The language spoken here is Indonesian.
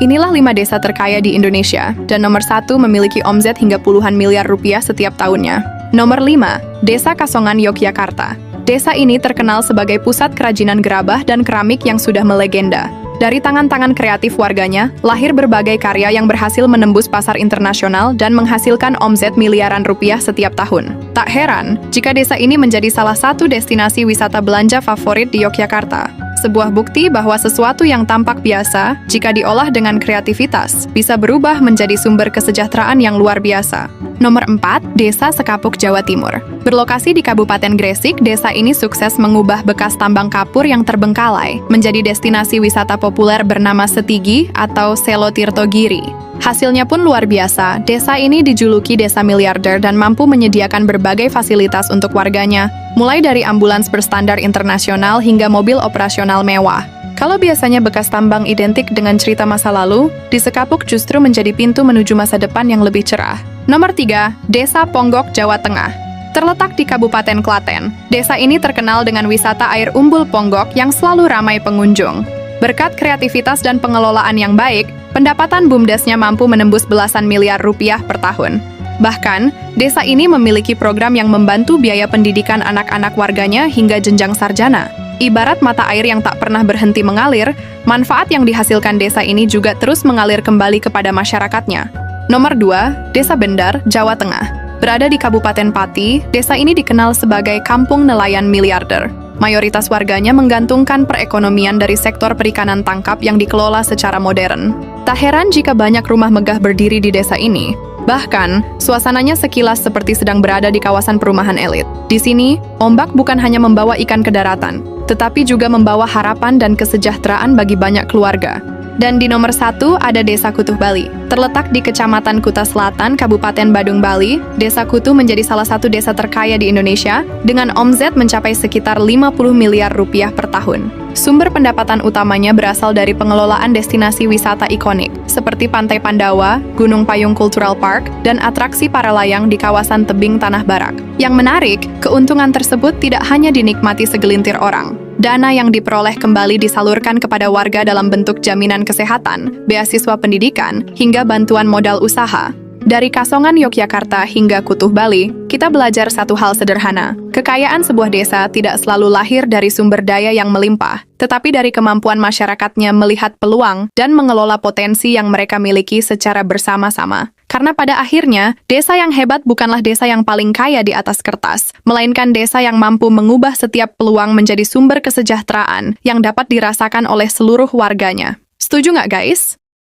Inilah 5 desa terkaya di Indonesia, dan nomor 1 memiliki omset hingga puluhan miliar rupiah setiap tahunnya. Nomor 5, Desa Kasongan, Yogyakarta. Desa ini terkenal sebagai pusat kerajinan gerabah dan keramik yang sudah melegenda. Dari tangan-tangan kreatif warganya, lahir berbagai karya yang berhasil menembus pasar internasional dan menghasilkan omset miliaran rupiah setiap tahun. Tak heran, jika desa ini menjadi salah satu destinasi wisata belanja favorit di Yogyakarta. Sebuah bukti bahwa sesuatu yang tampak biasa, jika diolah dengan kreativitas, bisa berubah menjadi sumber kesejahteraan yang luar biasa. Nomor 4, Desa Sekapuk, Jawa Timur. Berlokasi di Kabupaten Gresik, desa ini sukses mengubah bekas tambang kapur yang terbengkalai menjadi destinasi wisata populer bernama Setigi atau Selo Tirtogiri. Hasilnya pun luar biasa, desa ini dijuluki desa miliarder dan mampu menyediakan berbagai fasilitas untuk warganya, mulai dari ambulans berstandar internasional hingga mobil operasional mewah. Kalau biasanya bekas tambang identik dengan cerita masa lalu, di Sekapuk justru menjadi pintu menuju masa depan yang lebih cerah. Nomor 3, Desa Ponggok, Jawa Tengah. Terletak di Kabupaten Klaten, desa ini terkenal dengan wisata air umbul Ponggok yang selalu ramai pengunjung. Berkat kreativitas dan pengelolaan yang baik, pendapatan BUMDes-nya mampu menembus belasan miliar rupiah per tahun. Bahkan, desa ini memiliki program yang membantu biaya pendidikan anak-anak warganya hingga jenjang sarjana. Ibarat mata air yang tak pernah berhenti mengalir, manfaat yang dihasilkan desa ini juga terus mengalir kembali kepada masyarakatnya. Nomor 2, Desa Bendar, Jawa Tengah. Berada di Kabupaten Pati, desa ini dikenal sebagai kampung nelayan miliarder. Mayoritas warganya menggantungkan perekonomian dari sektor perikanan tangkap yang dikelola secara modern. Tak heran jika banyak rumah megah berdiri di desa ini. Bahkan, suasananya sekilas seperti sedang berada di kawasan perumahan elit. Di sini, ombak bukan hanya membawa ikan ke daratan, tetapi juga membawa harapan dan kesejahteraan bagi banyak keluarga. Dan di nomor 1 ada Desa Kutuh, Bali. Terletak di Kecamatan Kuta Selatan, Kabupaten Badung, Bali, Desa Kutuh menjadi salah satu desa terkaya di Indonesia dengan omset mencapai sekitar 50 miliar rupiah per tahun. Sumber pendapatan utamanya berasal dari pengelolaan destinasi wisata ikonik, seperti Pantai Pandawa, Gunung Payung Cultural Park, dan atraksi para layang di kawasan tebing Tanah Barak. Yang menarik, keuntungan tersebut tidak hanya dinikmati segelintir orang. Dana yang diperoleh kembali disalurkan kepada warga dalam bentuk jaminan kesehatan, beasiswa pendidikan, hingga bantuan modal usaha. Dari Kasongan, Yogyakarta hingga Kutuh, Bali, kita belajar satu hal sederhana. Kekayaan sebuah desa tidak selalu lahir dari sumber daya yang melimpah, tetapi dari kemampuan masyarakatnya melihat peluang dan mengelola potensi yang mereka miliki secara bersama-sama. Karena pada akhirnya, desa yang hebat bukanlah desa yang paling kaya di atas kertas, melainkan desa yang mampu mengubah setiap peluang menjadi sumber kesejahteraan yang dapat dirasakan oleh seluruh warganya. Setuju nggak, guys?